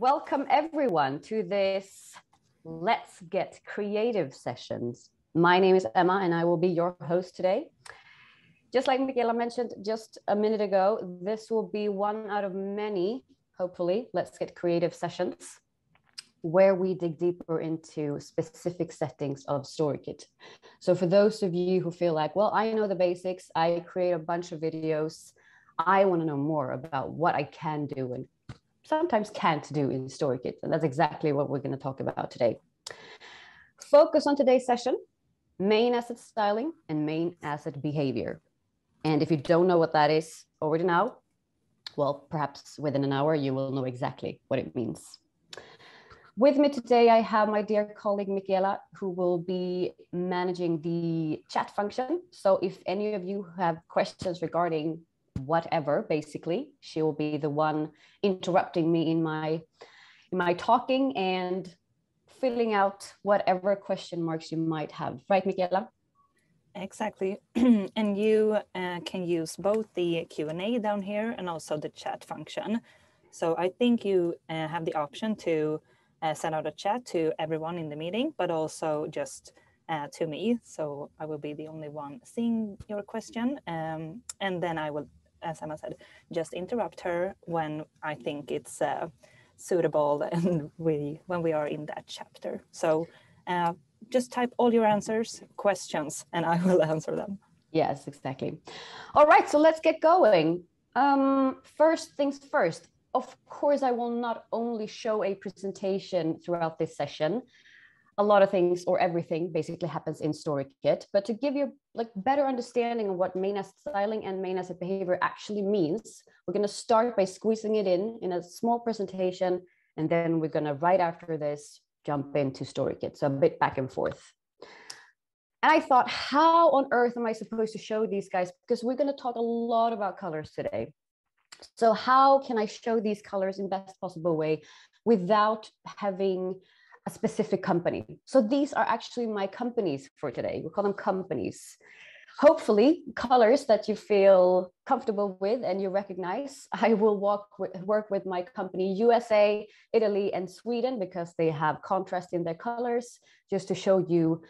Welcome everyone to this Let's Get Creative sessions. My name is Emma and I will be your host today. Just like Michaela mentioned just a minute ago, this will be one out of many, hopefully, Let's Get Creative sessions where we dig deeper into specific settings of Storykit. So for those of you who feel like, well, I know the basics, I create a bunch of videos, I want to know more about what I can do and sometimes can't do in Storykit. And that's exactly what we're going to talk about today. Focus on today's session, main asset styling and main asset behavior. And if you don't know what that is already now, well, perhaps within an hour, you will know exactly what it means. With me today, I have my dear colleague, Michaela, who will be managing the chat function. So if any of you have questions regarding whatever, basically, she will be the one interrupting me in my talking and filling out whatever question marks you might have. Right, Michaela? Exactly. And you can use both the Q&A down here and also the chat function. So I think you have the option to send out a chat to everyone in the meeting, but also just to me. So I will be the only one seeing your question. And then I will, as Emma said, just interrupt her when I think it's suitable and when we are in that chapter. So just type all your answers, questions, and I will answer them. Yes, exactly. All right, so let's get going. First things first, of course, I will not only show a presentation throughout this session. A lot of things or everything basically happens in Storykit, but to give you like better understanding of what main asset styling and main asset behavior actually means, we're going to start by squeezing it in a small presentation, and then we're going to right after this jump into Storykit, so a bit back and forth. And I thought, how on earth am I supposed to show these guys? Because we're going to talk a lot about colors today. So how can I show these colors in best possible way without having a specific company? So these are actually my companies for today. We call them companies. Hopefully colors that you feel comfortable with and you recognize. I will work with my company USA, Italy, and Sweden because they have contrast in their colors, just to show you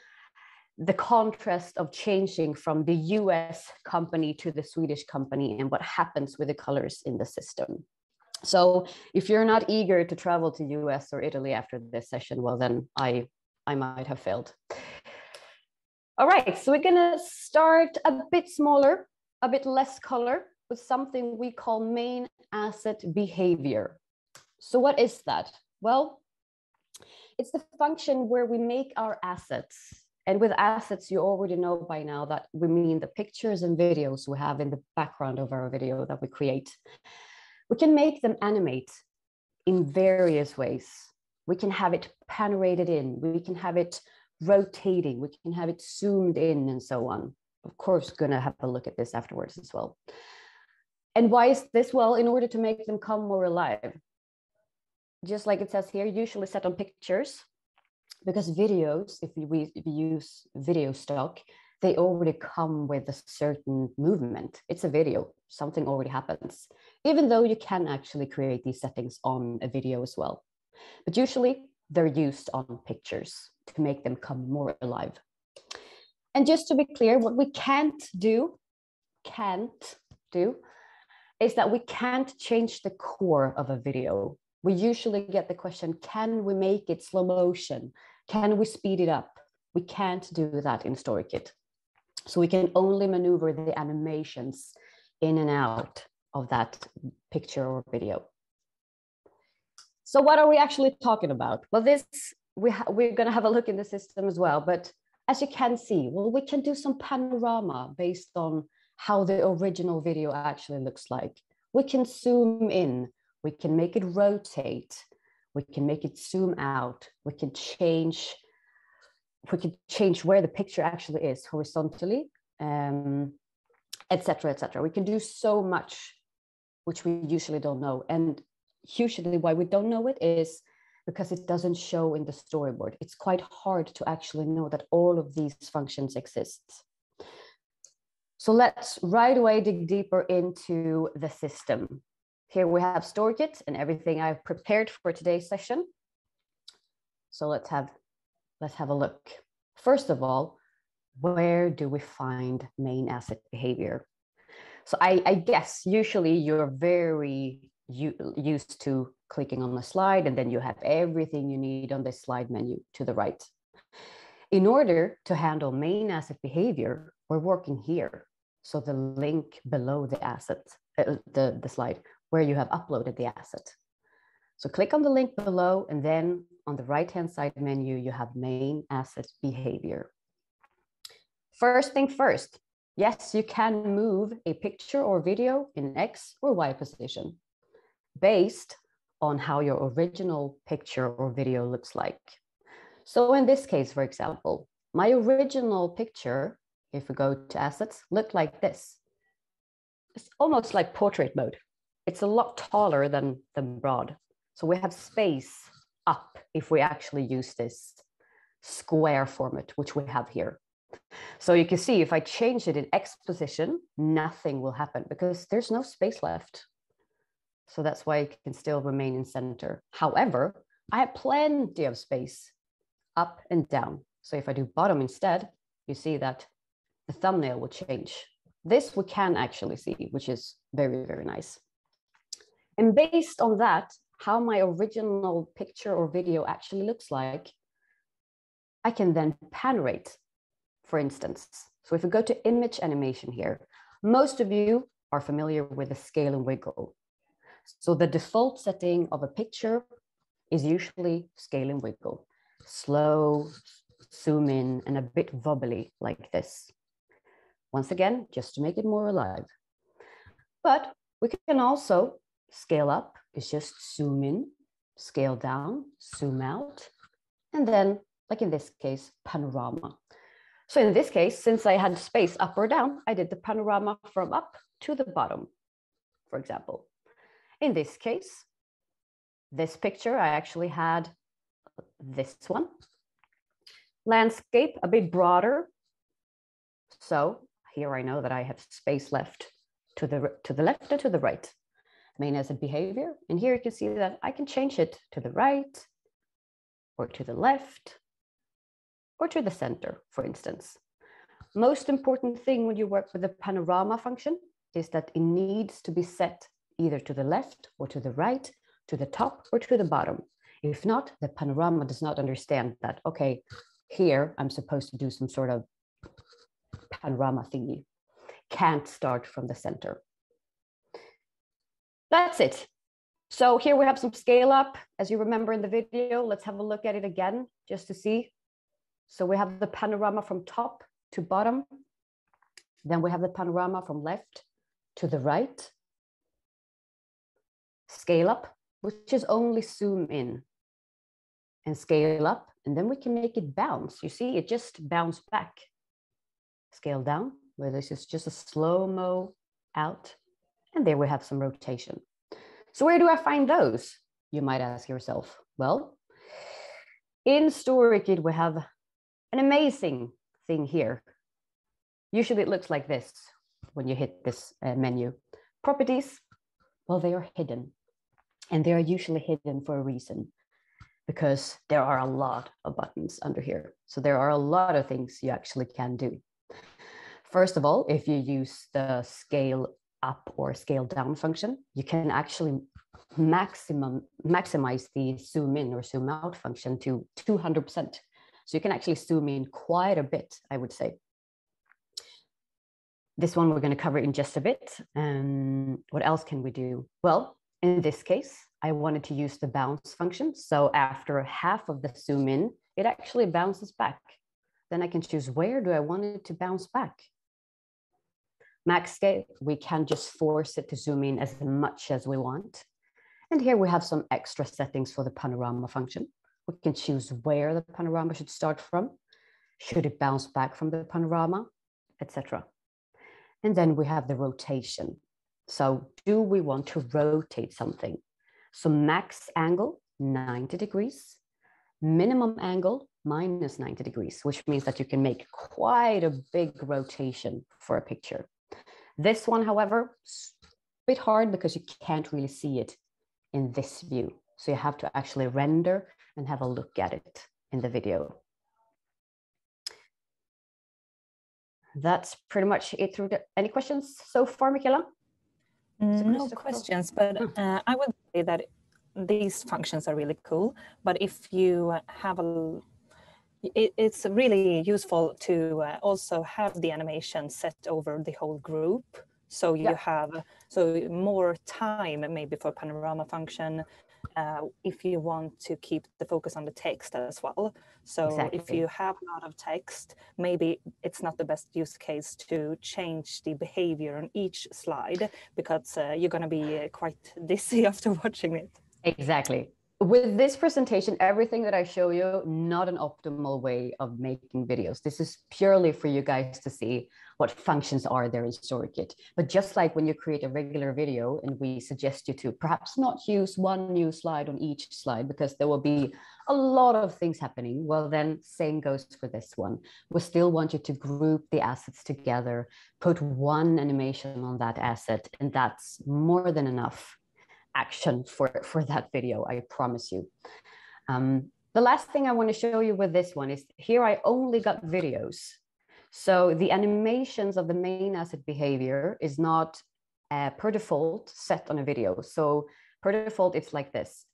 the contrast of changing from the US company to the Swedish company and what happens with the colors in the system. So if you're not eager to travel to US or Italy after this session, well, then I might have failed. All right, so we're gonna start a bit smaller, a bit less color with something we call main asset behavior. So what is that? Well, it's the function where we make our assets. And with assets, you already know by now that we mean the pictures and videos we have in the background of our video that we create. We can make them animate in various ways. We can have it panoramated in, we can have it rotating, we can have it zoomed in and so on. Of course, gonna have a look at this afterwards as well. And why is this? Well, in order to make them come more alive. Just like it says here, usually set on pictures, because videos, if we use video stock, they already come with a certain movement. It's a video, something already happens, even though you can actually create these settings on a video as well. But usually they're used on pictures to make them come more alive. And just to be clear, what we can't do is that we can't change the core of a video. We usually get the question, can we make it slow motion? Can we speed it up? We can't do that in Storykit. So we can only maneuver the animations in and out of that picture or video. So what are we actually talking about? Well, we're going to have a look in the system as well. But as you can see, well, we can do some panorama based on how the original video actually looks like. We can zoom in. We can make it rotate. We can make it zoom out. We can change where the picture actually is horizontally, etc., etc. We can do so much, which we usually don't know. And usually why we don't know it is because it doesn't show in the storyboard. It's quite hard to actually know that all of these functions exist. So let's right away dig deeper into the system. here we have Storykit and everything I've prepared for today's session. So let's have a look. First of all, where do we find main asset behavior? So I guess usually you're very used to clicking on the slide and then you have everything you need on this slide menu to the right. In order to handle main asset behavior, we're working here. So the link below the asset, the slide where you have uploaded the asset. So click on the link below, and then on the right-hand side menu, you have main asset behavior. First thing first, yes, you can move a picture or video in X or Y position based on how your original picture or video looks like. So in this case, for example, my original picture, if we go to assets, looked like this. It's almost like portrait mode. It's a lot taller than broad. So we have space up if we actually use this square format, which we have here. So you can see if I change it in X position, nothing will happen because there's no space left. So that's why it can still remain in center. However, I have plenty of space up and down. So if I do bottom instead, you see that the thumbnail will change. This we can actually see, which is very, very nice. And based on that, how my original picture or video actually looks like, I can then panorate, for instance. So if we go to image animation here, most of you are familiar with the scale and wiggle. So the default setting of a picture is usually scale and wiggle, slow, zoom in, and a bit wobbly like this. Once again, just to make it more alive. But we can also scale up, is just zoom in, scale down, zoom out, and then, like in this case, panorama. So in this case, since I had space up or down, I did the panorama from up to the bottom, for example. In this case, this picture, I actually had this one. Landscape, a bit broader. So here I know that I have space left to the left and to the right. Main asset behavior. And here you can see that I can change it to the right or to the left or to the center, for instance. Most important thing when you work with the panorama function is that it needs to be set either to the left or to the right, to the top or to the bottom. If not, the panorama does not understand that, okay, here I'm supposed to do some sort of panorama thingy. Can't start from the center. That's it. So here we have some scale up. As you remember in the video, let's have a look at it again just to see. So we have the panorama from top to bottom. Then we have the panorama from left to the right. Scale up, which is only zoom in and scale up. And then we can make it bounce. You see, it just bounced back. Scale down, where this is just a slow-mo out. And there we have some rotation. So where do I find those? You might ask yourself. Well, in Storykit, we have an amazing thing here. Usually it looks like this when you hit this menu. Properties, well, they are hidden. And they are usually hidden for a reason, because there are a lot of buttons under here. So there are a lot of things you actually can do. First of all, if you use the scale up or scale down function, you can actually maximize the zoom in or zoom out function to 200%. So you can actually zoom in quite a bit, I would say. This one we're going to cover in just a bit. What else can we do? Well, in this case, I wanted to use the bounce function. So after half of the zoom in, it actually bounces back. Then I can choose where do I want it to bounce back. Max scale, we can just force it to zoom in as much as we want. And here we have some extra settings for the panorama function. We can choose where the panorama should start from. Should it bounce back from the panorama, etc. And then we have the rotation. So do we want to rotate something? So max angle, 90 degrees. Minimum angle, minus 90 degrees, which means that you can make quite a big rotation for a picture. This one, however, bit hard because you can't really see it in this view. So you have to actually render and have a look at it in the video. That's pretty much it. Any questions so far, Michaela? No questions, but I would say that these functions are really cool. But if you have it's really useful to also have the animation set over the whole group. So you have more time maybe for panorama function if you want to keep the focus on the text as well. So if you have a lot of text, maybe it's not the best use case to change the behavior on each slide because you're going to be quite dizzy after watching it. Exactly. With this presentation, everything that I show you, not an optimal way of making videos. This is purely for you guys to see what functions are there in Storykit. But just like when you create a regular video and we suggest you to perhaps not use one new slide on each slide because there will be a lot of things happening, well then same goes for this one. We still want you to group the assets together, put one animation on that asset, and that's more than enough action for that video, I promise you. The last thing I want to show you with this one is here I only got videos. So the animations of the main asset behavior is not per default set on a video. So per default, it's like this.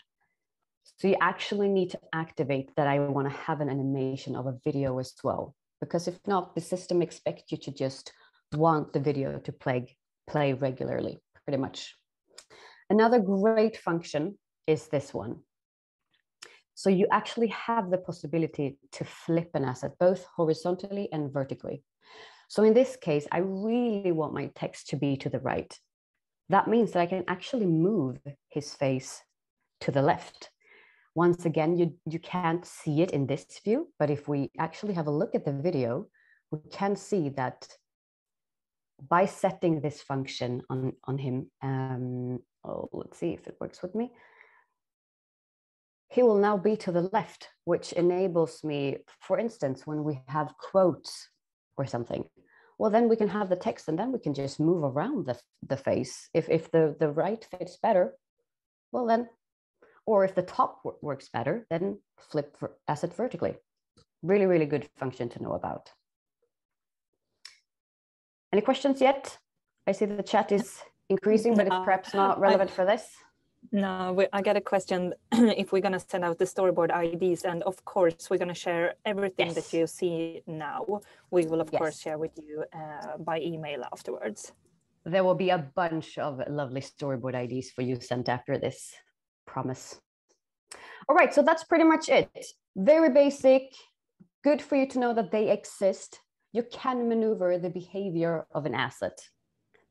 So you actually need to activate that I want to have an animation of a video as well, because if not, the system expects you to just want the video to play regularly, pretty much. Another great function is this one. So you actually have the possibility to flip an asset, both horizontally and vertically. So in this case, I really want my text to be to the right. That means that I can actually move his face to the left. Once again, you can't see it in this view, but if we actually have a look at the video, we can see that by setting this function on him, let's see if it works with me. He will now be to the left, which enables me, for instance, when we have quotes or something, well, then we can have the text and then we can just move around the face. If the right fits better, well then, or if the top works better, then flip asset vertically. Really, really good function to know about. Any questions yet? I see that the chat is increasing, but it's perhaps not relevant for this. No, I get a question if we're going to send out the storyboard IDs, and of course we're going to share everything that you see now. We will of course share with you by email afterwards. There will be a bunch of lovely storyboard IDs for you sent after this, promise. All right, so that's pretty much it. Very basic, good for you to know that they exist. You can maneuver the behavior of an asset,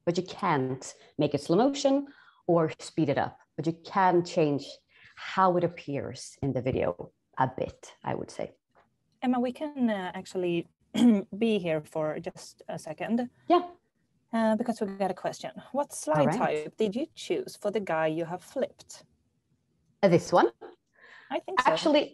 but you can't make it slow motion or speed it up, but you can change how it appears in the video a bit, I would say. Emma, we can actually be here for just a second. Yeah. Because we got a question. What slide type did you choose for the guy you have flipped? This one? I think so.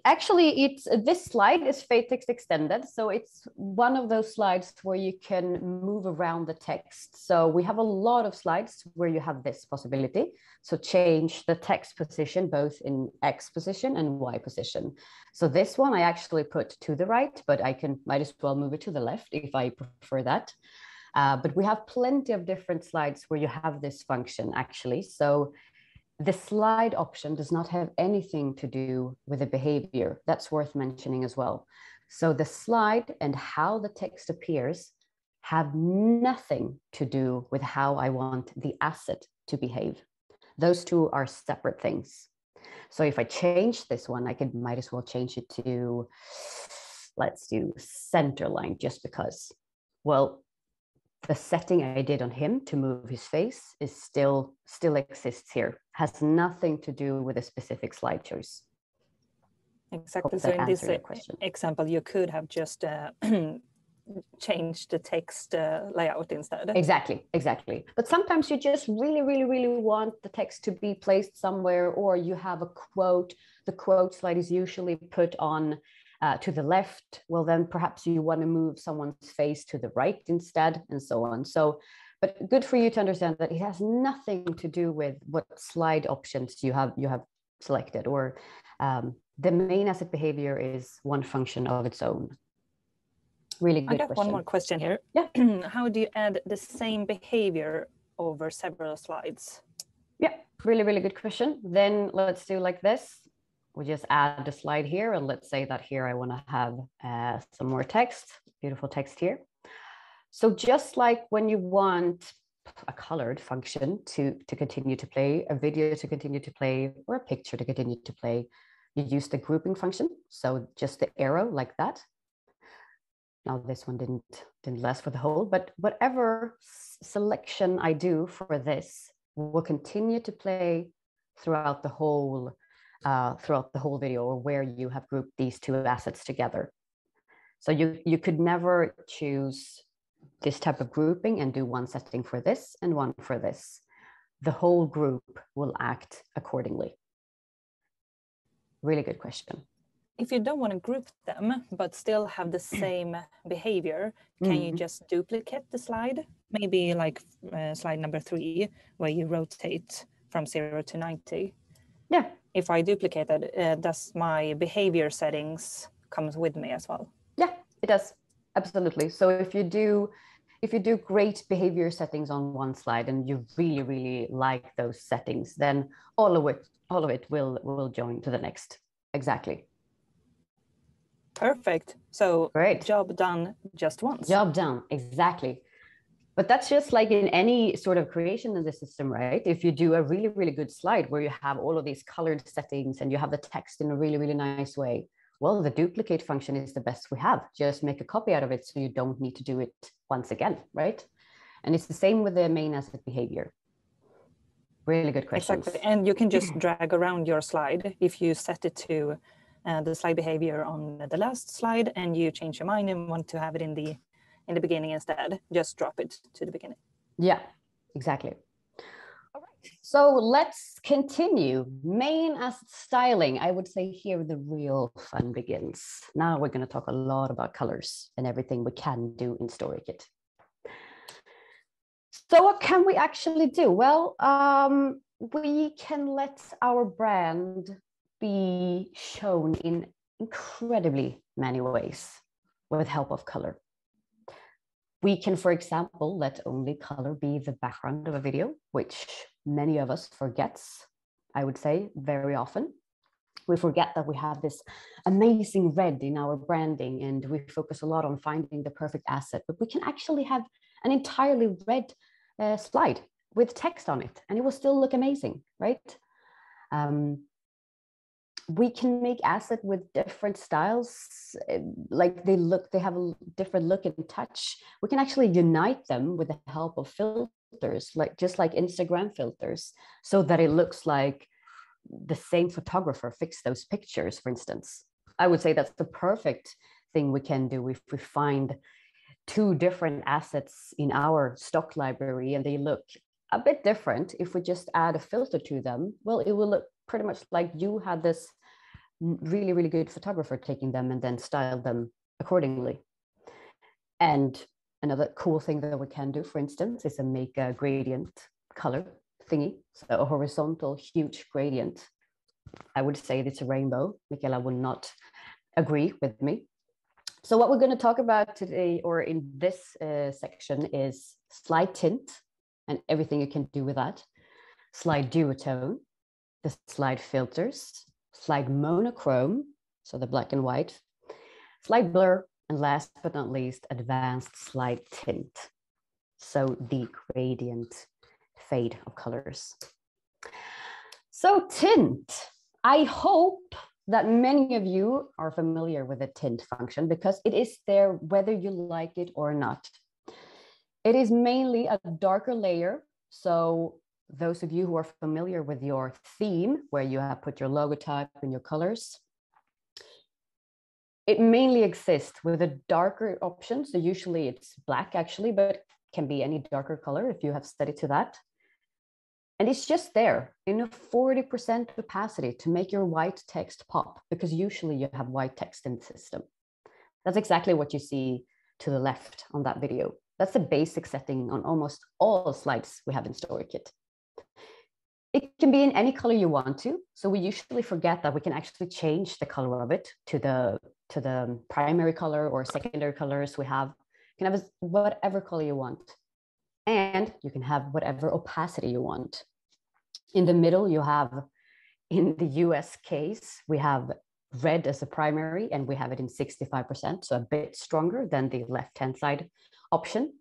Actually, it's this slide is Text Extended, so it's one of those slides where you can move around the text. So we have a lot of slides where you have this possibility. So change the text position both in X position and Y position. So this one I actually put to the right, but I might as well move it to the left if I prefer that. But we have plenty of different slides where you have this function actually. So the slide option does not have anything to do with the behavior. That's worth mentioning as well. So the slide and how the text appears have nothing to do with how I want the asset to behave. Those two are separate things. So if I change this one, might as well change it to, let's do center line just because. Well, the setting I did on him to move his face is still exists here. Has nothing to do with a specific slide choice. Exactly. So in this example, you could have just changed the text layout instead. Exactly. But sometimes you just really want the text to be placed somewhere, or you have a quote. The quote slide is usually put on to the left. Well, then perhaps you want to move someone's face to the right instead, and so on. So But good for you to understand that it has nothing to do with what slide options you have selected, or the main asset behavior is one function of its own. Really good question. I got one more question here. Yeah. How do you add the same behavior over several slides? Yeah, really, really good question. Then let's do like this. We just add the slide here, and let's say that here I want to have some more text, beautiful text here. So just like when you want a colored function to continue to play, a video to continue to play, or a picture to continue to play, you use the grouping function. So just the arrow like that. Now this one didn't last for the whole, but whatever selection I do for this will continue to play throughout the whole video, or where you have grouped these two assets together. So you could never choose this type of grouping and do one setting for this and one for this. The whole group will act accordingly. Really good question. If you don't want to group them, but still have the same behavior, can you just duplicate the slide? Maybe like slide number 3, where you rotate from 0 to 90. Yeah. If I duplicate that, does my behavior settings comes with me as well? Yeah, it does. Absolutely. So if you do great behavior settings on one slide and you really, really like those settings, then all of it will join to the next. Exactly. Perfect. So great. Job done just once. Job done, exactly. But that's just like in any sort of creation in the system, right? If you do a really, really good slide where you have all of these colored settings and you have the text in a really, really nice way, well, the duplicate function is the best we have. Just make a copy out of it so you don't need to do it once again, right? And it's the same with the main asset behavior. Really good questions. Exactly. And you can just drag around your slide if you set it to the slide behavior on the last slide and you change your mind and want to have it in the beginning instead, just drop it to the beginning. Yeah, exactly. All right, so let's continue. Main asset styling. I would say here the real fun begins. Now we're going to talk a lot about colors and everything we can do in Storykit. So what can we actually do? Well, we can let our brand be shown in incredibly many ways with help of color. We can, for example, let only color be the background of a video, which many of us forgets, I would say, very often. We forget that we have this amazing red in our branding, and we focus a lot on finding the perfect asset, but we can actually have an entirely red slide with text on it, and it will still look amazing, right? We can make assets with different styles, like they have a different look and touch. We can actually unite them with the help of filters, just like Instagram filters, so that it looks like the same photographer fixed those pictures, for instance. I would say that's the perfect thing we can do if we find two different assets in our stock library and they look a bit different. If we just add a filter to them, well, it will look pretty much like you had this really, really good photographer taking them and then styled them accordingly. And another cool thing that we can do, for instance, is to make a gradient color thingy. So a horizontal huge gradient. I would say it's a rainbow. Michaela will not agree with me. So what we're going to talk about today, or in this section, is slide tint and everything you can do with that. Slide duotone, the slide filters, slide monochrome, so the black and white, slide blur, and last but not least, advanced slide tint. So the gradient fade of colors. So tint, I hope that many of you are familiar with the tint function because it is there whether you like it or not. It is mainly a darker layer. So those of you who are familiar with your theme, where you have put your logotype and your colors, it mainly exists with a darker option. So usually it's black actually, but can be any darker color if you have set it to that. And it's just there in a 40% opacity to make your white text pop, because usually you have white text in the system. That's exactly what you see to the left on that video. That's the basic setting on almost all slides we have in Storykit. It can be in any color you want to. So we usually forget that we can actually change the color of it to the primary color or secondary colors we have. You can have whatever color you want. And you can have whatever opacity you want. In the middle, you have, in the US case, we have red as a primary, and we have it in 65%, so a bit stronger than the left-hand side option.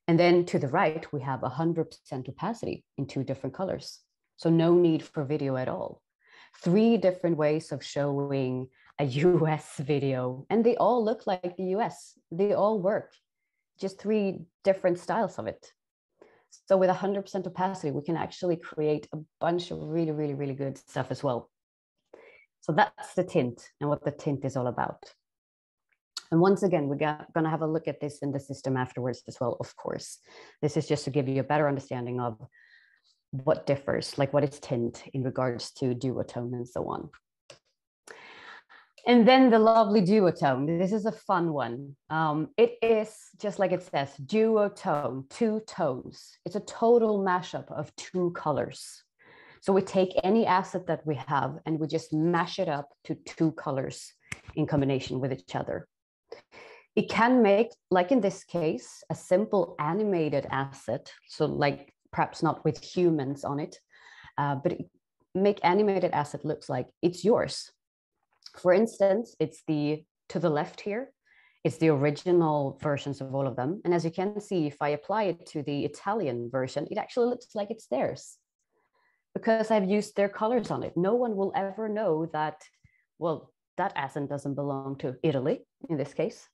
And then to the right, we have 100% opacity in 2 different colors. So no need for video at all. 3 different ways of showing a US video, and they all look like the US. They all work, just 3 different styles of it. So with 100% opacity, we can actually create a bunch of really, really, really good stuff as well. So that's the tint and what the tint is all about. And once again, we're going to have a look at this in the system afterwards as well, of course. This is just to give you a better understanding of what differs, like what is tint in regards to duotone and so on. And then the lovely duotone. This is a fun one. It is, just like it says, duotone, 2 tones. It's a total mashup of 2 colors. So we take any asset that we have and we just mash it up to 2 colors in combination with each other. It can make, like in this case, a simple animated asset. So like perhaps not with humans on it, but make animated asset looks like it's yours. For instance, it's to the left here, it's the original versions of all of them. And as you can see, if I apply it to the Italian version, it actually looks like it's theirs because I've used their colors on it. No one will ever know that, well, that asset doesn't belong to Italy in this case.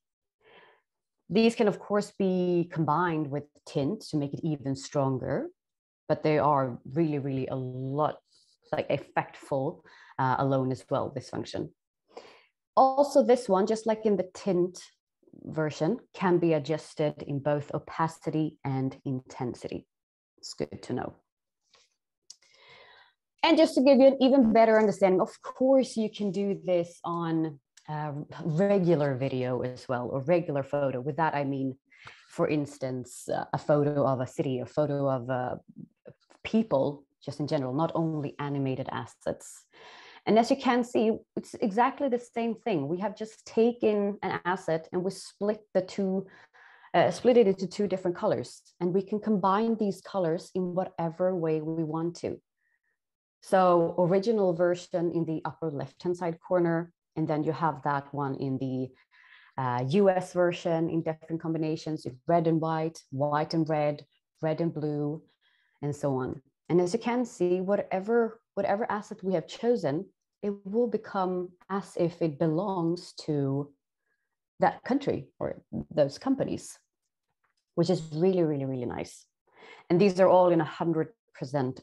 These can, of course, be combined with tint to make it even stronger, but they are really, really a lot like effectful alone as well, this function. Also, this one, just like in the tint version, can be adjusted in both opacity and intensity. It's good to know. And just to give you an even better understanding, of course, you can do this on regular video as well, or regular photo. With that, I mean, for instance, a photo of a city, a photo of people, just in general, not only animated assets. And as you can see, it's exactly the same thing. We have just taken an asset and we split it into 2 different colors, and we can combine these colors in whatever way we want to. So original version in the upper left-hand side corner, and then you have that one in the US version in different combinations, red and white, white and red and blue, and so on. And as you can see, whatever asset we have chosen, it will become as if it belongs to that country or those companies, which is really, really, really nice. And these are all in 100%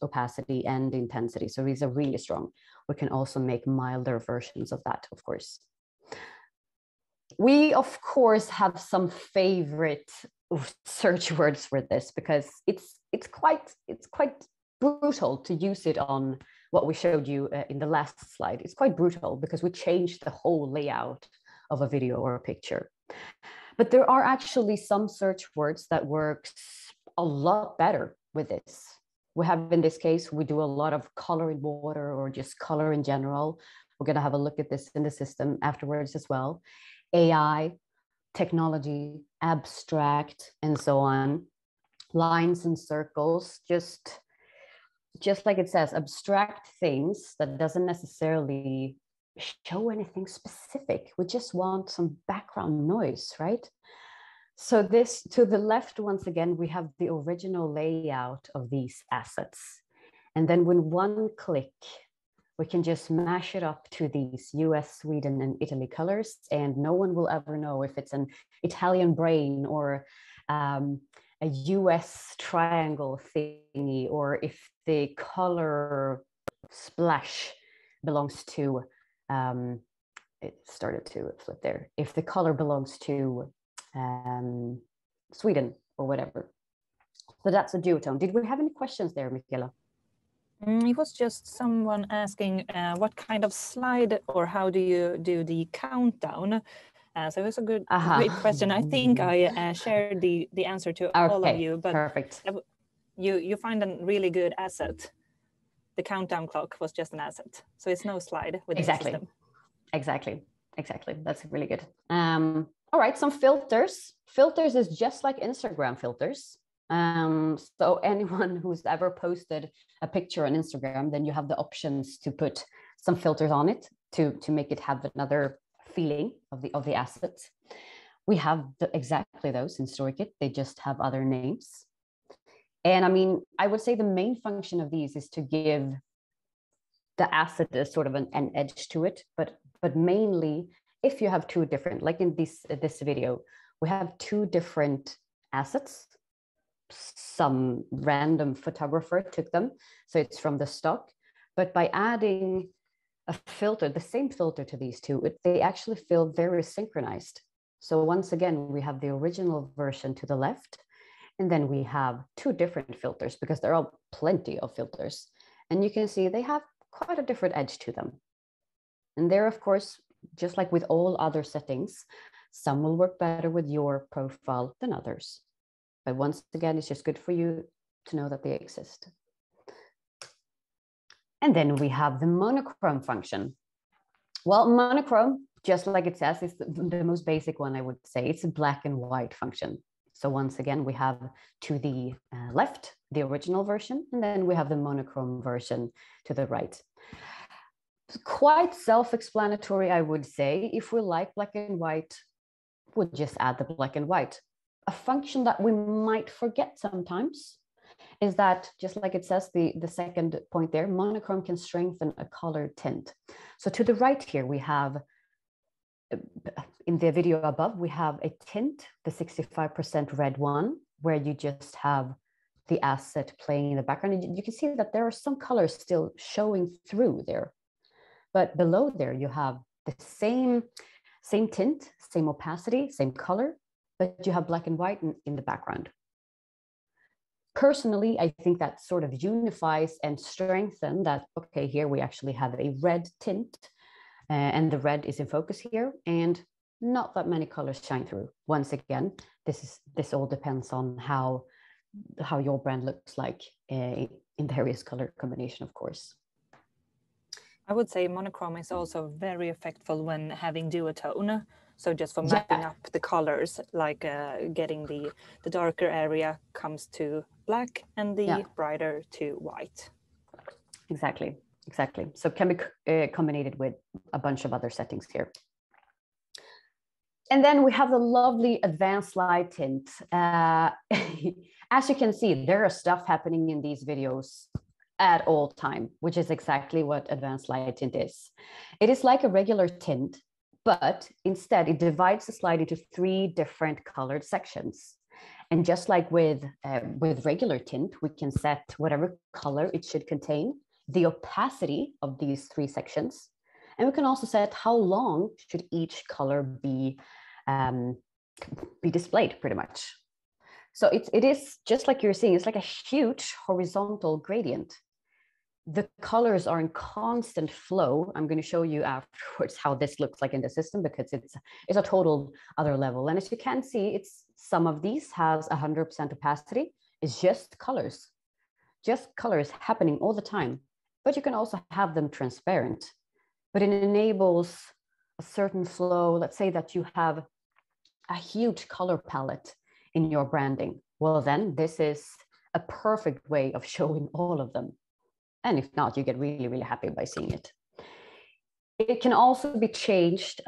opacity and intensity. So these are really strong. We can also make milder versions of that, of course. We, of course, have some favorite search words for this because it's quite brutal to use it on what we showed you in the last slide. It's quite brutal because we changed the whole layout of a video or a picture. But there are actually some search words that works a lot better with this. We have, in this case, we do a lot of color in water or just color in general. We're going to have a look at this in the system afterwards as well. AI, technology, abstract, and so on. Lines and circles, just like it says, abstract things that doesn't necessarily show anything specific. We just want some background noise, right? So this, to the left, once again, we have the original layout of these assets. And then with one click, we can just mash it up to these US, Sweden, and Italy colors, and no one will ever know if it's an Italian brain or a US triangle thingy, or if the color splash belongs to, it started to flip there, if the color belongs to Sweden or whatever. So that's a duotone. Did we have any questions there, Michaela? It was just someone asking what kind of slide or how do you do the countdown? So it was a great Aha. question. I think I shared the answer to all of you, but perfect. You find a really good asset. The countdown clock was just an asset, so it's no slide with the system. Exactly. That's really good. All right, some filters. Filters is just like Instagram filters. So anyone who's ever posted a picture on Instagram, then you have the options to put some filters on it to make it have another feeling of the asset. We have exactly those in Storykit. They just have other names. And I mean, I would say the main function of these is to give the asset a sort of an edge to it, but mainly if you have two different, like in this video, we have two different assets. Some random photographer took them, so it's from the stock. But by adding a filter, the same filter to these two, they actually feel very synchronized. So once again, we have the original version to the left, and then we have two different filters because there are plenty of filters. And you can see they have quite a different edge to them. And there, of course, just like with all other settings, some will work better with your profile than others. But once again, it's just good for you to know that they exist. And then we have the monochrome function. Well, monochrome, just like it says, is the most basic one, I would say. It's a black and white function. So once again, we have to the left, the original version, and then we have the monochrome version to the right. Quite self-explanatory, I would say. If we like black and white, we'll just add the black and white. A function that we might forget sometimes is that, just like it says, the second point there, monochrome can strengthen a color tint. So to the right here, we have, in the video above, we have a tint, the 65% red one, where you just have the asset playing in the background. And you can see that there are some colors still showing through there. But below there, you have the same tint, same opacity, same color, but you have black and white in the background. Personally, I think that sort of unifies and strengthens that, okay, here we actually have a red tint, and the red is in focus here, and not that many colors shine through. Once again, this all depends on how your brand looks like in various color combination, of course. I would say monochrome is also very effective when having duotone. So just for mapping up the colors, like getting the darker area comes to black and the brighter to white. Exactly. So it can be combined with a bunch of other settings here. And then we have the lovely advanced light tint. As you can see, there is stuff happening in these videos at all time, which is exactly what advanced light tint is. It is like a regular tint, but instead it divides the slide into 3 different colored sections. And just like with regular tint, we can set whatever color it should contain, the opacity of these 3 sections, and we can also set how long should each color be displayed, pretty much. So it is just like you're seeing, it's like a huge horizontal gradient. The colors are in constant flow. I'm going to show you afterwards how this looks like in the system, because it's a total other level. And as you can see, some of these has 100% opacity. It's just colors happening all the time. But you can also have them transparent. But it enables a certain flow. Let's say that you have a huge color palette in your branding. Well, then this is a perfect way of showing all of them. And if not, you get really, really happy by seeing it. It can also be changed,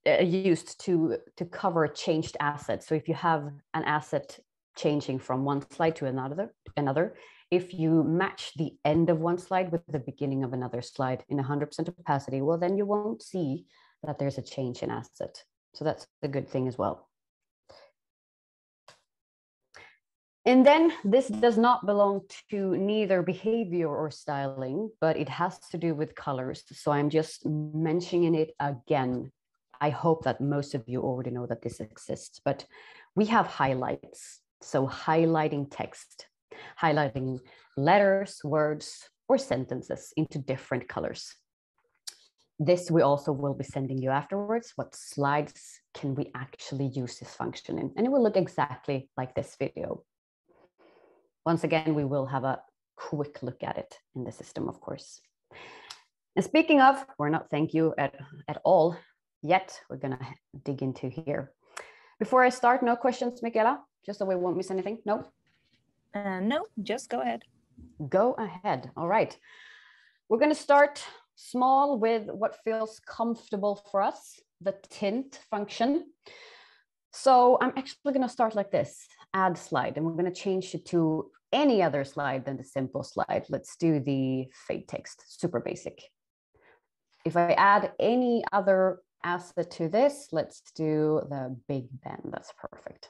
used to cover changed assets. So if you have an asset changing from one slide to another, if you match the end of one slide with the beginning of another slide in 100% opacity, well, then you won't see that there's a change in asset. So that's a good thing as well. And then this does not belong to neither behavior or styling, but it has to do with colors. So I'm just mentioning it again. I hope that most of you already know that this exists, but we have highlights. So highlighting text, highlighting letters, words, or sentences into different colors. This we also will be sending you afterwards. What slides can we actually use this function in? And it will look exactly like this video. Once again, we will have a quick look at it in the system, of course. And speaking of, we're not thank you at all yet. We're gonna dig into here. Before I start, no questions, Michaela? Just so we won't miss anything? No? No, just go ahead. Go ahead. All right. We're gonna start small with what feels comfortable for us, the tint function. So I'm actually going to start like this, add slide, and we're going to change it to any other slide than the simple slide. Let's do the fade text, super basic. If I add any other asset to this, let's do the Big Ben. That's perfect.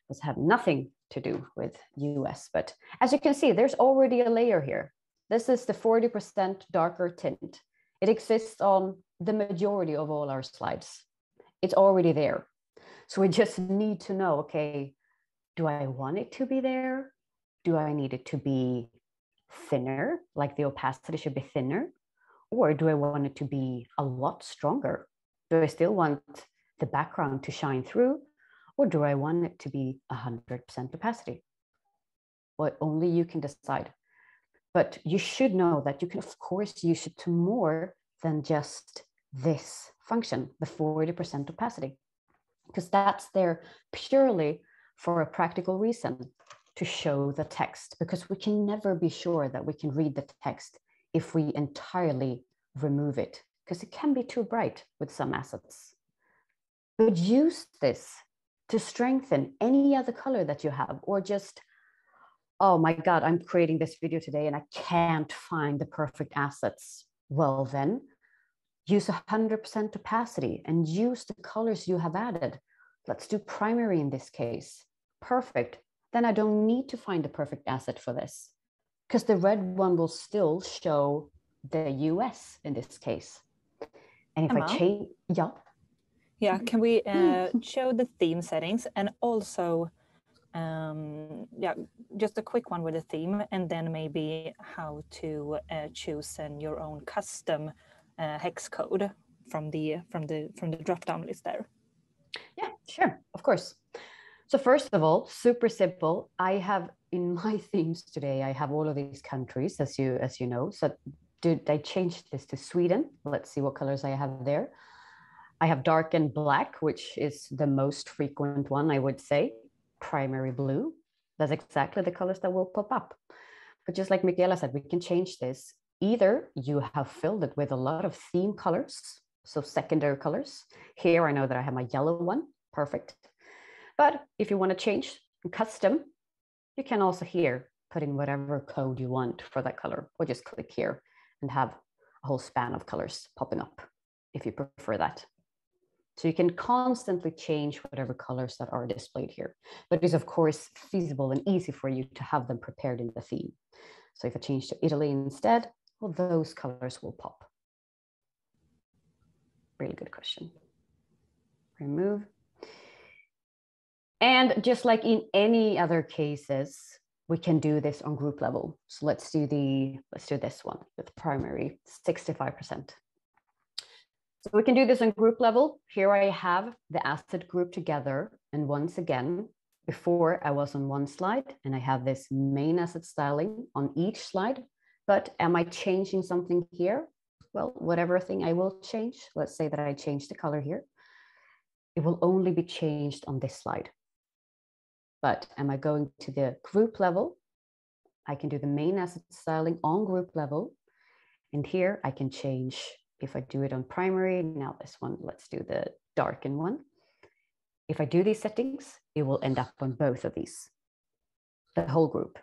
This have nothing to do with US, but as you can see, there's already a layer here. This is the 40% darker tint. It exists on the majority of all our slides. It's already there. So we just need to know, okay, do I want it to be there? Do I need it to be thinner, like the opacity should be thinner? Or do I want it to be a lot stronger? Do I still want the background to shine through? Or do I want it to be 100% opacity? Well, only you can decide. But you should know that you can, of course, use it to more than just this function, the 40% opacity, because that's there purely for a practical reason, to show the text, because we can never be sure that we can read the text if we entirely remove it, because it can be too bright with some assets. But use this to strengthen any other color that you have, or just, oh my God, I'm creating this video today and I can't find the perfect assets. Well, then use 100% opacity and use the colors you have added. Let's do primary in this case. Perfect. Then I don't need to find the perfect asset for this, because the red one will still show the US in this case. And if Emma? I change, yeah. Yeah, can we show the theme settings, and also, yeah, just a quick one with the theme, and then maybe how to choose your own custom hex code from the drop down list there. Yeah, sure, of course. So first of all, super simple. I have in my themes today, I have all of these countries, as you know. So did I change this to Sweden? Let's see what colors I have there. I have dark and black, which is the most frequent one, I would say. Primary blue. That's exactly the colors that will pop up. But just like Michaela said, we can change this. Either you have filled it with a lot of theme colors, so secondary colors. Here I know that I have my yellow one, perfect. But if you want to change custom, you can also here put in whatever code you want for that color, or just click here and have a whole span of colors popping up if you prefer that. So you can constantly change whatever colors that are displayed here, but it is of course feasible and easy for you to have them prepared in the theme. So if I change to Italy instead, well, those colors will pop. Really good question. Remove. And just like in any other cases, we can do this on group level. So let's do this one with primary 65%. So we can do this on group level. Here I have the asset group together. And once again, before I was on one slide and I have this main asset styling on each slide, but am I changing something here? Well, whatever thing I will change, let's say that I change the color here, it will only be changed on this slide. But am I going to the group level? I can do the main asset styling on group level. And here I can change, if I do it on primary, now this one, let's do the darken one. If I do these settings, it will end up on both of these, the whole group.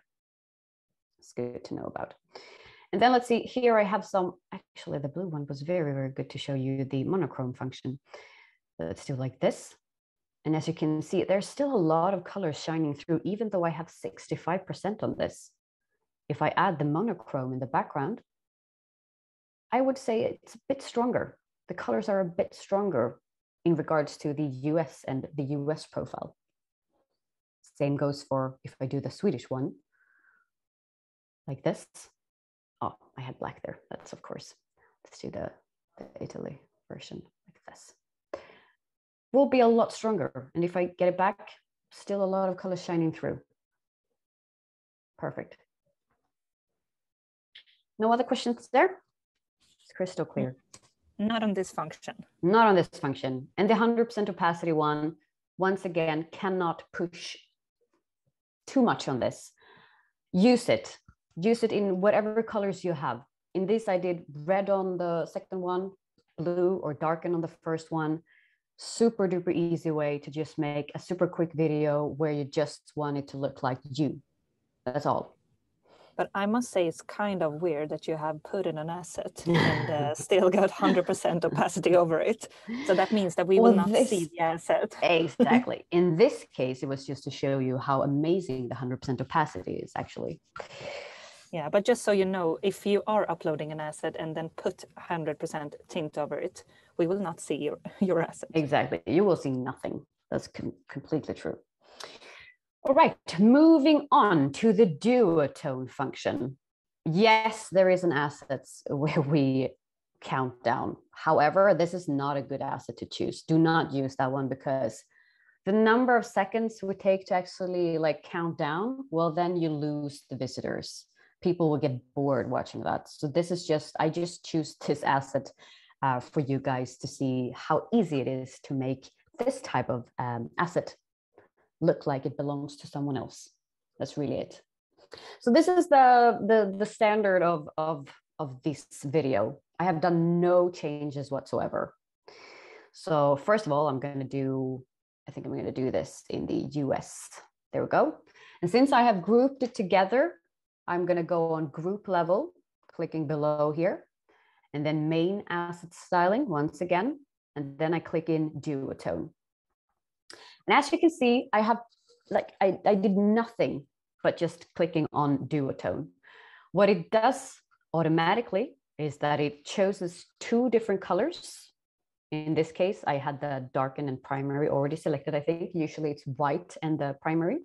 It's good to know about. And then let's see, here I have some, actually the blue one was very, very good to show you the monochrome function. Let's do like this. And as you can see, there's still a lot of colors shining through, even though I have 65% on this. If I add the monochrome in the background, I would say it's a bit stronger. The colors are a bit stronger in regards to the US and the US profile. Same goes for if I do the Swedish one, like this. Oh, I had black there. That's of course. Let's do the the Italy version like this. Will be a lot stronger. And if I get it back, still a lot of color shining through. Perfect. No other questions there? It's crystal clear. Not on this function. Not on this function. And the 100% opacity one, once again, cannot push too much on this. Use it. Use it in whatever colors you have. In this, I did red on the second one, blue or darken on the first one. Super duper easy way to just make a super quick video where you just want it to look like you. That's all. But I must say it's kind of weird that you have put in an asset and still got 100% opacity over it. So that means that we will not see the asset. Exactly. In this case, it was just to show you how amazing the 100% opacity is actually. Yeah, but just so you know, if you are uploading an asset and then put 100% tint over it, we will not see your asset. Exactly. You will see nothing. That's completely true. All right, moving on to the duotone function. Yes, there is an assets where we count down. However, this is not a good asset to choose. Do not use that one because the number of seconds we take to actually like count down, well, then you lose the visitors. People will get bored watching that. So this is just, I just choose this asset for you guys to see how easy it is to make this type of asset look like it belongs to someone else. That's really it. So this is the standard of this video. I have done no changes whatsoever. So first of all, I think I'm going to do this in the US. There we go. And since I have grouped it together, I'm going to go on group level, clicking below here, and then main asset styling once again, and then I click in duotone. And as you can see, I have I did nothing but just clicking on duotone. What it does automatically is that it chooses two different colors. In this case, I had the darken and primary already selected, I think. Usually it's white and the primary.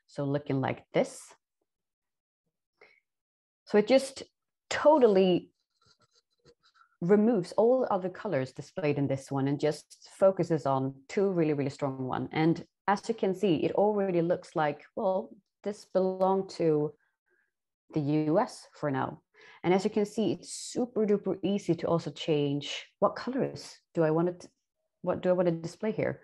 So looking like this. So it just totally removes all other colors displayed in this one and just focuses on two really, really strong ones. And as you can see, it already looks like, well, this belonged to the US for now. And as you can see, it's super duper easy to also change what colors what do I want to display here?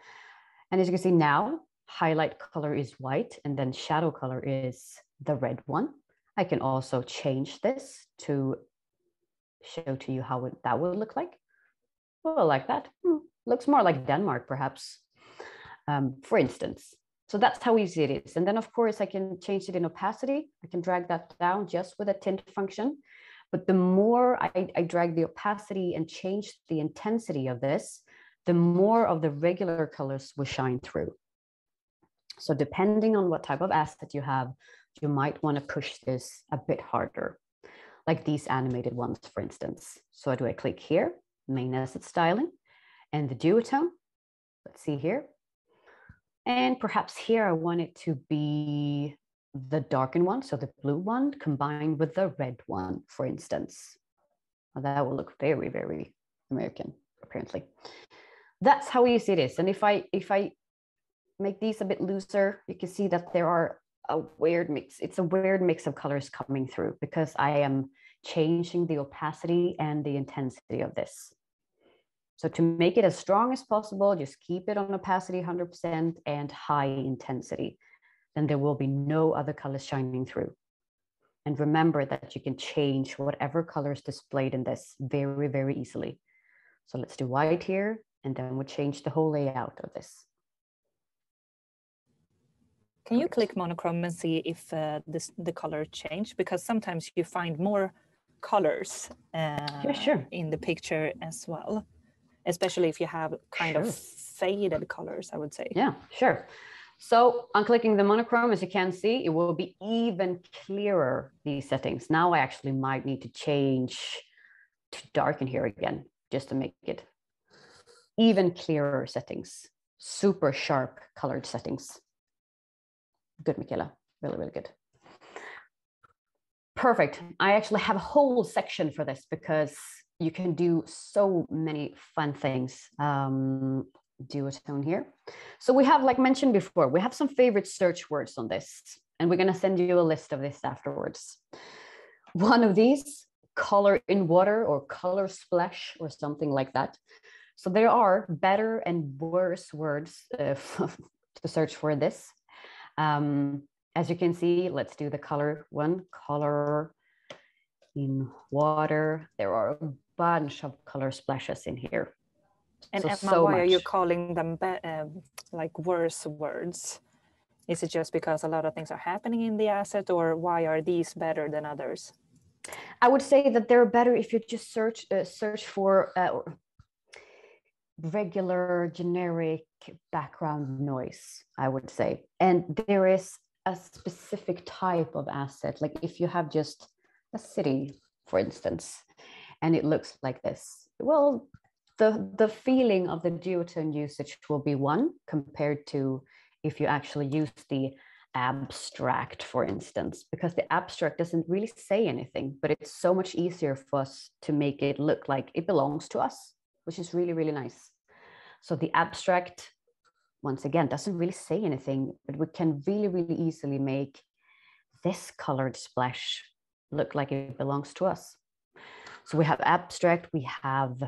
And as you can see now, highlight color is white and then shadow color is the red one. I can also change this to show to you how that would look like. Well, like that. Looks more like Denmark, perhaps, for instance. So that's how easy it is. And then, of course, I can change it in opacity. I can drag that down just with a tint function. But the more I drag the opacity and change the intensity of this, the more of the regular colors will shine through. So depending on what type of asset you have, you might want to push this a bit harder, like these animated ones, for instance. So do I click here, main asset styling, and the duotone? Let's see here. And perhaps here I want it to be the darkened one, so the blue one combined with the red one, for instance. Well, that will look very, very American, apparently. That's how easy it is. And if I make these a bit looser, you can see that there are a weird mix. It's a weird mix of colors coming through because I am changing the opacity and the intensity of this. So to make it as strong as possible, just keep it on opacity 100% and high intensity. Then there will be no other colors shining through. And remember that you can change whatever color is displayed in this very, very easily. So let's do white here, and then we'll change the whole layout of this. Can you click monochrome and see if the color changed? Because sometimes you find more colors sure. in the picture as well, especially if you have kind of faded colors, I would say. Yeah, sure. So on clicking the monochrome, as you can see, it will be even clearer, these settings. Now I actually might need to change to darken here again, just to make it even clearer settings, super sharp colored settings. Good, Michaela, really, really good. Perfect. I actually have a whole section for this because you can do so many fun things. Duotone here. So we have, like mentioned before, we have some favorite search words on this, and we're going to send you a list of this afterwards. One of these, color in water or color splash or something like that. So there are better and worse words to search for this. As you can see, let's do the color one, color in water. There are a bunch of color splashes in here. And so, Emma, why are you calling them like worse words? Is it just because a lot of things are happening in the asset, or why are these better than others? I would say that they're better if you just search for regular generic background noise, I would say. And there is a specific type of asset, like if you have just a city, for instance, and it looks like this, well, the feeling of the duotone usage will be one compared to if you actually use the abstract, for instance, because the abstract doesn't really say anything, but it's so much easier for us to make it look like it belongs to us, which is really, really nice. So the abstract, once again, doesn't really say anything, but we can really, really easily make this colored splash look like it belongs to us. So we have abstract, we have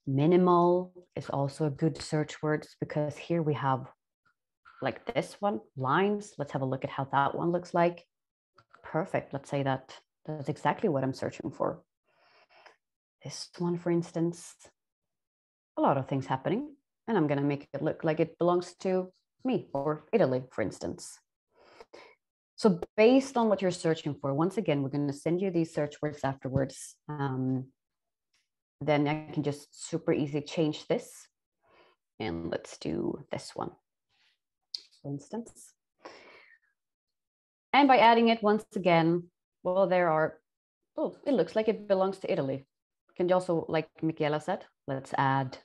minimal is also a good search words, because here we have like this one, lines. Let's have a look at how that one looks like. Perfect. Let's say that that's exactly what I'm searching for. This one, for instance, a lot of things happening, and I'm going to make it look like it belongs to me or Italy, for instance. So based on what you're searching for, once again, we're going to send you these search words afterwards. Then I can just super easy change this. And let's do this one, for instance. And by adding it once again, well, there are, oh, it looks like it belongs to Italy. Can you also, like Michaela said, let's add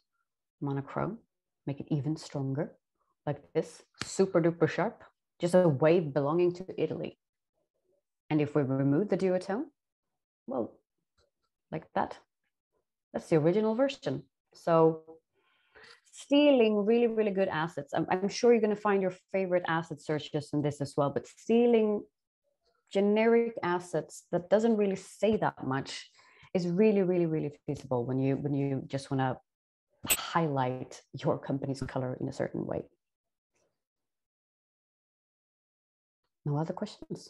monochrome, make it even stronger, like this, super duper sharp, just a wave belonging to Italy. And if we remove the duotone, well, like that, that's the original version. So stealing really, really good assets. I'm sure you're going to find your favorite asset searches in this as well, but stealing generic assets that doesn't really say that much is really, really, really feasible when you just want to highlight your company's color in a certain way. No other questions?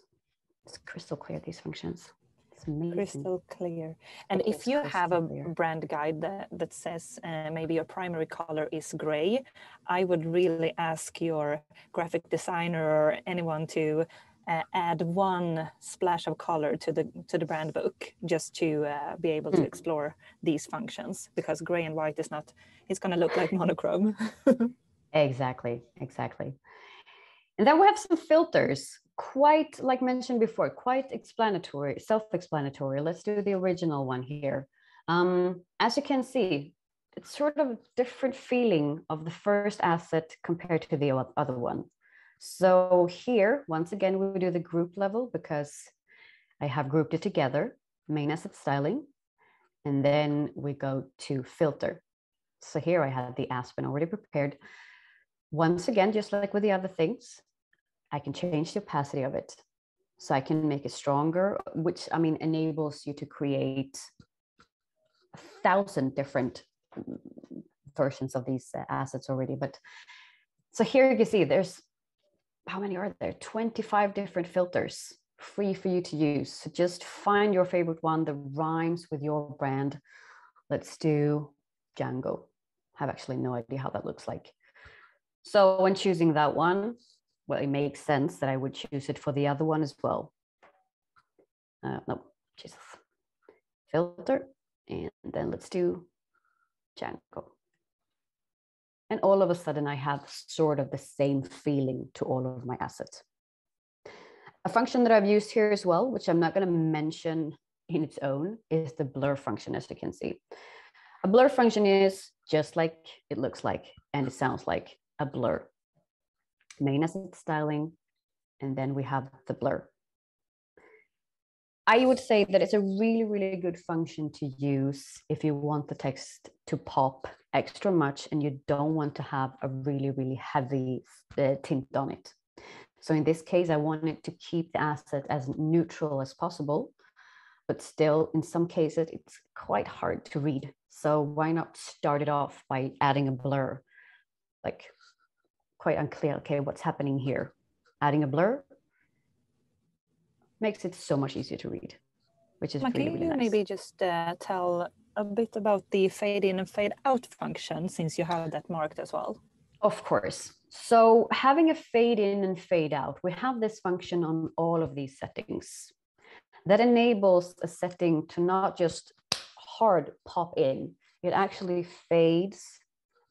It's crystal clear, these functions. It's amazing. Crystal clear. And if you have a brand guide that says maybe your primary color is gray, I would really ask your graphic designer or anyone to add one splash of color to the brand book, just to be able to explore these functions, because gray and white is not, it's going to look like monochrome. Exactly. And then we have some filters, quite like mentioned before, quite explanatory, self-explanatory. Let's do the original one here. As you can see, it's sort of a different feeling of the first asset compared to the other one. So here, once again, we do the group level because I have grouped it together, main asset styling, and then we go to filter. So here I have the Aspen already prepared. Once again, just like with the other things, I can change the opacity of it. So I can make it stronger, which I mean enables you to create 1,000 different versions of these assets already. But so here you can see there's, how many are there? 25 different filters free for you to use. So just find your favorite one that rhymes with your brand. Let's do Django. I have actually no idea how that looks like. So when choosing that one, well, it makes sense that I would choose it for the other one as well. No, Jesus. Filter, and then let's do Django. And all of a sudden I have sort of the same feeling to all of my assets. A function that I've used here as well, which I'm not going to mention in its own, is the blur function, as you can see. A blur function is just like it looks like, and it sounds like a blur. Main asset styling, and then we have the blur. I would say that it's a really, really good function to use if you want the text to pop extra much and you don't want to have a really, really heavy tint on it. So in this case, I wanted to keep the asset as neutral as possible, but still in some cases, it's quite hard to read. So why not start it off by adding a blur? Like quite unclear, okay, what's happening here? Adding a blur makes it so much easier to read, which is really, really nice. Maybe just tell a bit about the fade in and fade out function, since you have that marked as well? Of course. So having a fade in and fade out, we have this function on all of these settings that enables a setting to not just hard pop in, it actually fades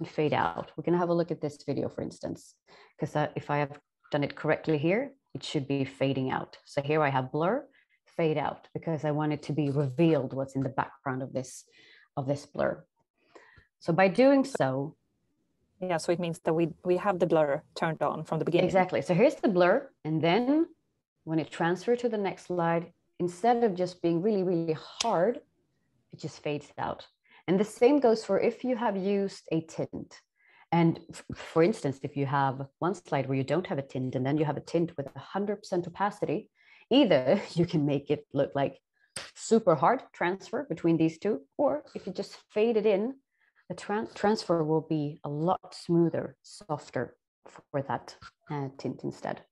and fade out. We're going to have a look at this video, for instance, because if I have done it correctly here, it should be fading out. So here I have blur, fade out, because I want it to be revealed what's in the background of this blur. So by doing so, yeah, so it means that we have the blur turned on from the beginning. Exactly. So here's the blur, and then when it transfers to the next slide, instead of just being really, really hard, it just fades out. And the same goes for if you have used a tint. And for instance, if you have one slide where you don't have a tint and then you have a tint with 100% opacity, either you can make it look like super hard transfer between these two, or if you just fade it in, the transfer will be a lot smoother, softer for that tint instead.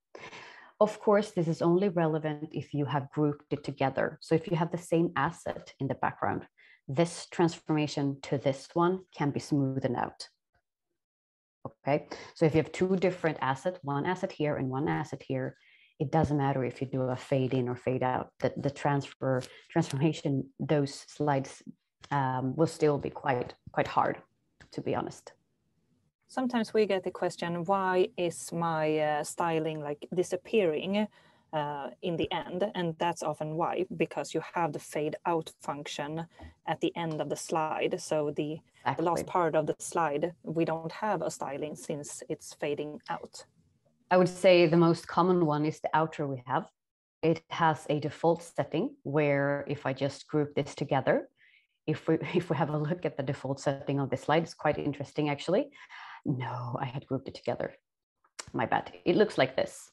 Of course, this is only relevant if you have grouped it together. So if you have the same asset in the background, this transformation to this one can be smoothened out. Okay, so if you have two different assets, one asset here and one asset here, it doesn't matter if you do a fade in or fade out, that the transformation, those slides will still be quite hard, to be honest. Sometimes we get the question, why is my styling like disappearing in the end? And that's often why, because you have the fade out function at the end of the slide. So the last part of the slide, we don't have a styling since it's fading out. I would say the most common one is the outer we have. It has a default setting where if I just group this together, if we have a look at the default setting of this slide, it's quite interesting actually. No, I had grouped it together. My bad. It looks like this.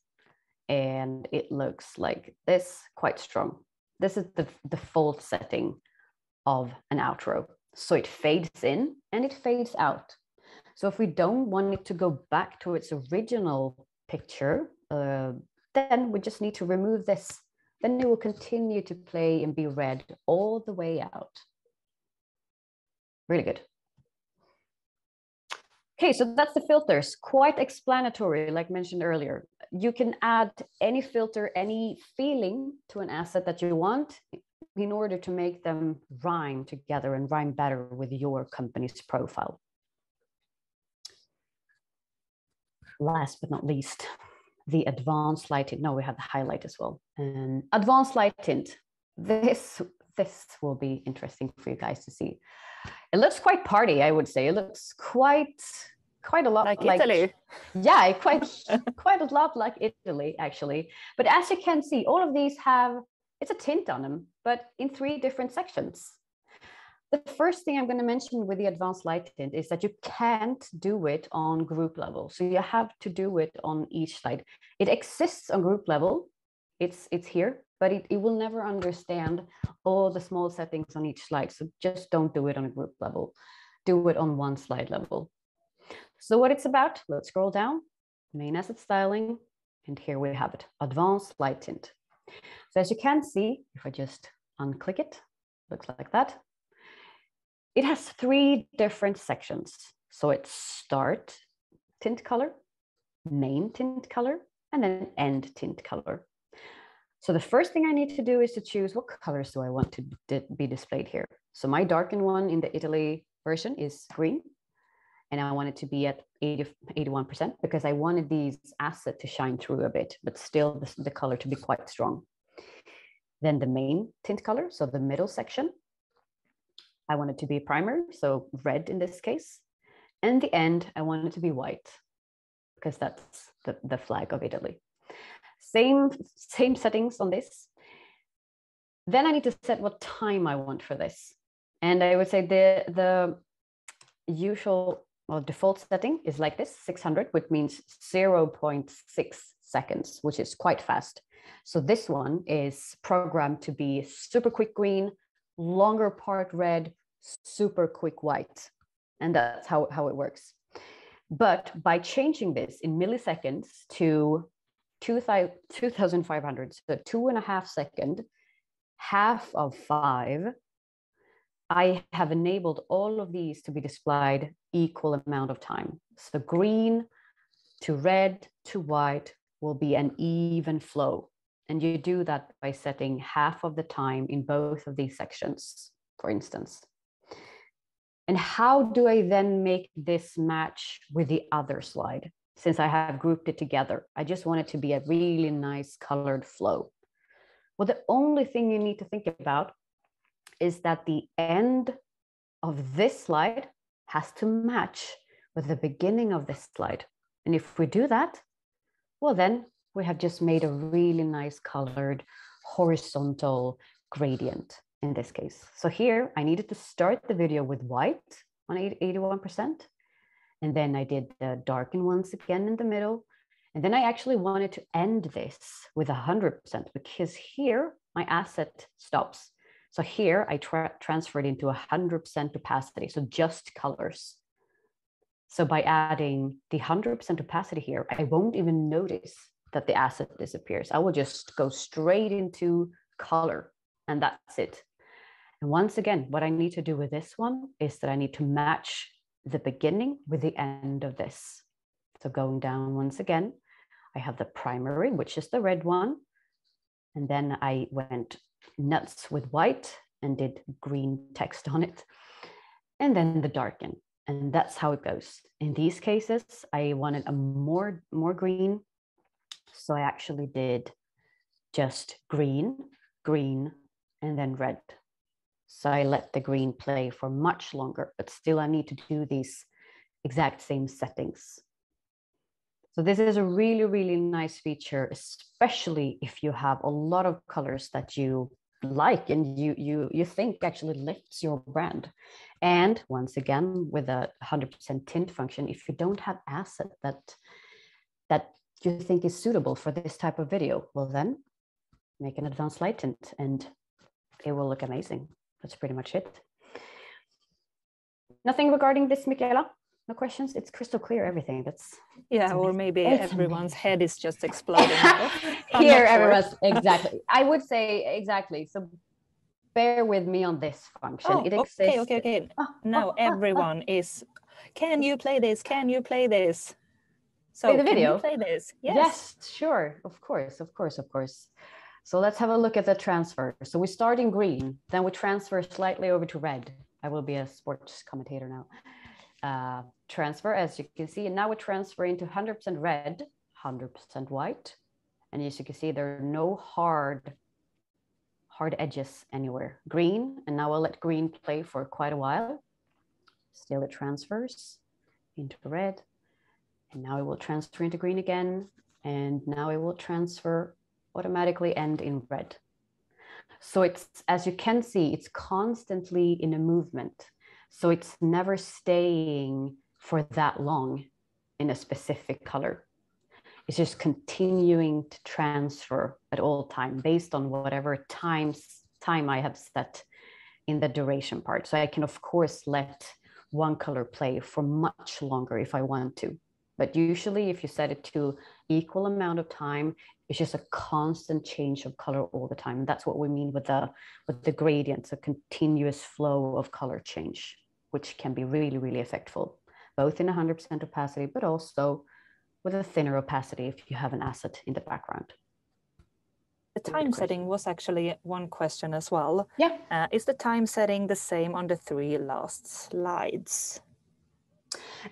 And it looks like this, quite strong. This is the default setting of an outro. So it fades in and it fades out. So if we don't want it to go back to its original picture, then we just need to remove this. Then it will continue to play and be read all the way out. Really good. Okay, so that's the filters, quite explanatory, like mentioned earlier. You can add any filter, any feeling to an asset that you want in order to make them rhyme together and rhyme better with your company's profile. Last but not least, the advanced light tint. No, we have the highlight as well. And advanced light tint. This will be interesting for you guys to see. It looks quite party, I would say. It looks quite a lot like Italy. Yeah, quite a lot like Italy, actually. But as you can see, all of these have, it's a tint on them, but in 3 different sections. The first thing I'm going to mention with the advanced light tint is that you can't do it on group level. So you have to do it on each slide. It exists on group level. It's here, but it will never understand all the small settings on each slide. So just don't do it on a group level. Do it on one slide level. So what it's about, let's scroll down, main asset styling, and here we have it, advanced light tint. So as you can see, if I just unclick it, looks like that. It has 3 different sections. So it's start tint color, main tint color, and then end tint color. So the first thing I need to do is to choose what colors do I want to be displayed here. So my darkened one in the Italy version is green, and I want it to be at 81% because I wanted these assets to shine through a bit, but still the color to be quite strong. Then the main tint color, so the middle section, I want it to be primer, so red in this case. And the end, I want it to be white because that's the flag of Italy. Same settings on this. Then I need to set what time I want for this. And I would say the usual, well, default setting is like this, 600, which means 0.6 seconds, which is quite fast. So this one is programmed to be super quick green, longer part red, super quick white. And that's how it works. But by changing this in milliseconds to 2,500, so 2.5 seconds, half of 5, I have enabled all of these to be displayed equal amount of time. So green to red to white will be an even flow. And you do that by setting half of the time in both of these sections, for instance. And how do I then make this match with the other slide? Since I have grouped it together, I just want it to be a really nice colored flow. Well, the only thing you need to think about is that the end of this slide has to match with the beginning of this slide. And if we do that, well, then we have just made a really nice colored horizontal gradient in this case. So here I needed to start the video with white on 81%. And then I did the darken once again in the middle. And then I actually wanted to end this with 100% because here my asset stops. So here I transferred into 100% opacity, so just colors. So by adding the 100% opacity here, I won't even notice that the asset disappears. I will just go straight into color and that's it. And once again, what I need to do with this one is that I need to match the beginning with the end of this. So going down once again, I have the primary, which is the red one. And then I went nuts with white and did green text on it. And then the darken. And that's how it goes. In these cases, I wanted a more green. So I actually did just green, green, and then red. So I let the green play for much longer, but still I need to do these exact same settings. So this is a really, really nice feature, especially if you have a lot of colors that you like and you think actually lifts your brand. And once again, with a 100% tint function, if you don't have asset that you think is suitable for this type of video, well then make an advanced light tint and it will look amazing. That's pretty much it. Nothing regarding this, Michaela? No questions? It's crystal clear, everything. That's or maybe everyone's head is just exploding now. Here, everyone's, exactly. I would say exactly. So bear with me on this function. Oh, it exists. Okay. Now everyone is, can you play this? Can you play this? So play the video? Can you play this? Yes, sure. Of course. So let's have a look at the transfer. So we start in green, then we transfer slightly over to red. I will be a sports commentator now. Transfer, as you can see, and now we transfer into 100% red, 100% white. And as you can see, there are no hard edges anywhere. Green, and now I'll let green play for quite a while. Still it transfers into red, and now it will transfer into green again, and now it will transfer automatically end in red. So it's, as you can see, it's constantly in a movement. So it's never staying for that long in a specific color. It's just continuing to transfer at all time based on whatever time I have set in the duration part. So I can, of course, let one color play for much longer if I want to. But usually if you set it to equal amount of time, it's just a constant change of color all the time. And that's what we mean with the gradients, a continuous flow of color change, which can be really, really effectful, both in 100% opacity, but also with a thinner opacity if you have an asset in the background. The time setting was actually one question as well. Yeah. Is the time setting the same on the 3 last slides?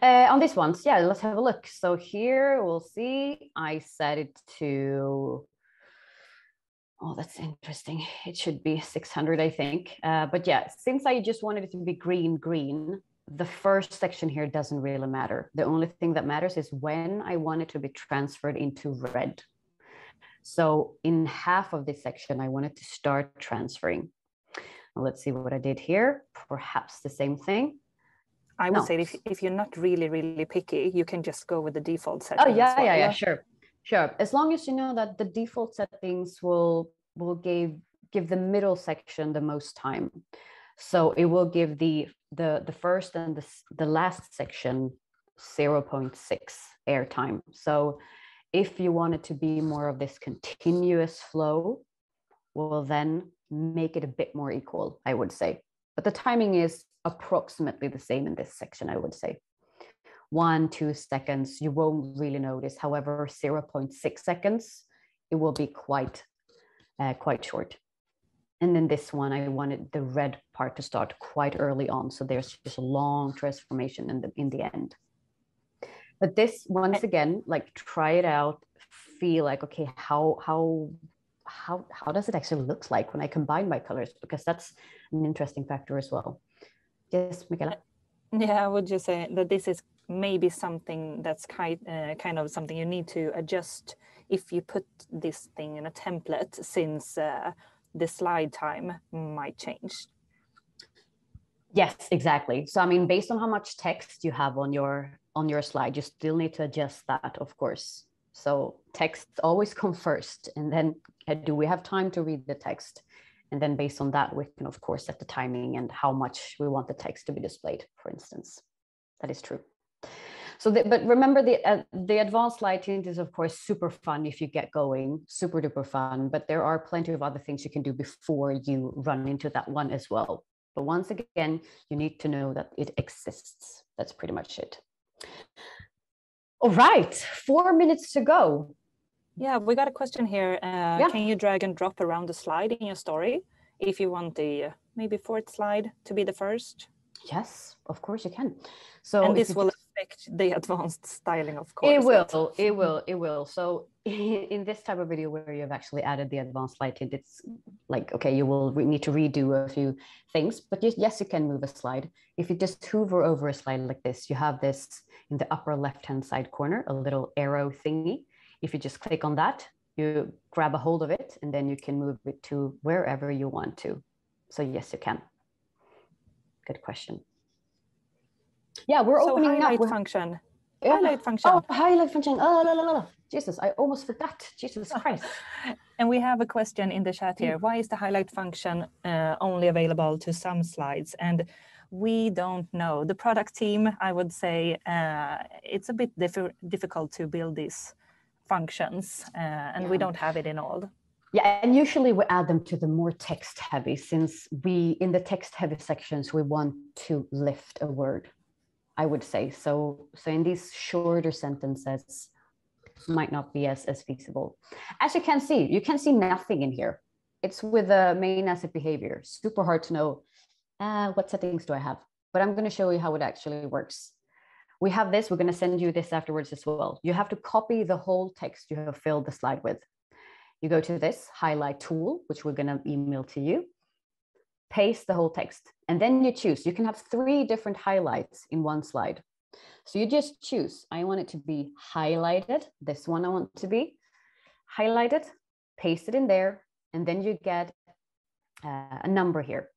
On these ones, yeah, let's have a look. So here we'll see, I set it to, oh, that's interesting. It should be 600, I think. But yeah, since I just wanted it to be green, the first section here doesn't really matter. The only thing that matters is when I want it to be transferred into red. So in half of this section, I wanted to start transferring. Now let's see what I did here. Perhaps the same thing. I would say if you're not really, really picky, you can just go with the default settings. Oh, yeah, sure. As long as you know that the default settings will give the middle section the most time. So it will give the first and the last section 0.6 airtime. So if you want it to be more of this continuous flow, we'll then make it a bit more equal, I would say. But the timing is approximately the same in this section, I would say. 1-2 seconds, you won't really notice. However, 0.6 seconds, it will be quite short. And then this one, I wanted the red part to start quite early on. So there's just a long transformation in the end. But this, once again, like try it out, feel like, okay, how does it actually look like when I combine my colors? Because that's an interesting factor as well. Yes, Michaela? Yeah, I would just say that this is maybe something that's kind of something you need to adjust if you put this thing in a template, since the slide time might change. Yes, exactly. So I mean, based on how much text you have on your slide, you still need to adjust that, of course. So text always come first, and then do we have time to read the text? And then based on that, we can of course set the timing and how much we want the text to be displayed, for instance. That is true. So, but remember, the advanced slide tint is of course super fun if you get going, super duper fun. But there are plenty of other things you can do before you run into that one as well. But once again, you need to know that it exists. That's pretty much it. All right, 4 minutes to go. Yeah, we got a question here. Can you drag and drop around the slide in your story if you want the maybe fourth slide to be the first? Yes, of course you can. So, and this will affect the advanced styling, of course. It will. So in this type of video where you've actually added the advanced slide tint, it's like, okay, you will need to redo a few things, but yes, you can move a slide. If you just hover over a slide like this, you have this in the upper left-hand side corner, a little arrow thingy. If you just click on that, you grab a hold of it, and then you can move it to wherever you want to. So yes, you can. Good question. Yeah, we're opening highlight up. Function. Yeah. Highlight function. Oh, highlight function. Oh, Jesus, I almost forgot. Jesus Christ. And we have a question in the chat here. Why is the highlight function only available to some slides? And we don't know. The product team, I would say, it's a bit difficult to build these functions, and we don't have it in all. Yeah, and usually we add them to the more text heavy, since in the text heavy sections, we want to lift a word, I would say. So in these shorter sentences, might not be as feasible. As you can see nothing in here. It's with the main asset behavior. Super hard to know what settings do I have, but I'm going to show you how it actually works. We have this, we're going to send you this afterwards as well. You have to copy the whole text you have filled the slide with. You go to this highlight tool, which we're going to email to you, paste the whole text, and then you choose. You can have 3 different highlights in one slide. So you just choose, I want it to be highlighted. This one I want to be highlighted, paste it in there, and then you get a number here.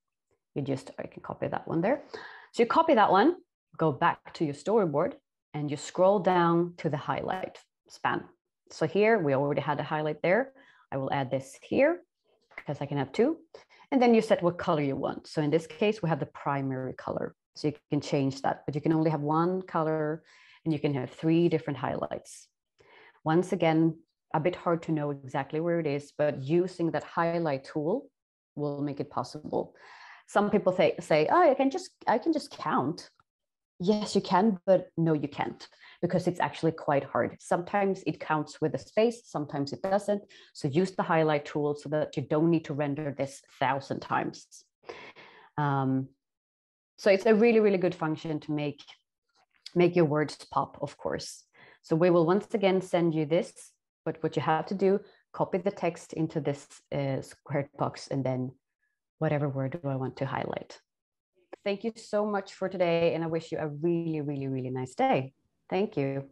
I can copy that one there. So you copy that one, go back to your storyboard, and you scroll down to the highlight span. So here we already had a highlight there. I will add this here because I can have 2. And then you set what color you want. So in this case, we have the primary color. So you can change that, but you can only have 1 color, and you can have 3 different highlights. Once again, a bit hard to know exactly where it is, but using that highlight tool will make it possible. Some people say, oh, I can just count. Yes, you can, but no, you can't, because it's actually quite hard. Sometimes it counts with a space, sometimes it doesn't. So use the highlight tool so that you don't need to render this 1,000 times. So it's a really, really good function to make your words pop, of course. So we will once again send you this, but what you have to do, copy the text into this squared box, and then whatever word do I want to highlight. Thank you so much for today, and I wish you a really, really, really nice day. Thank you.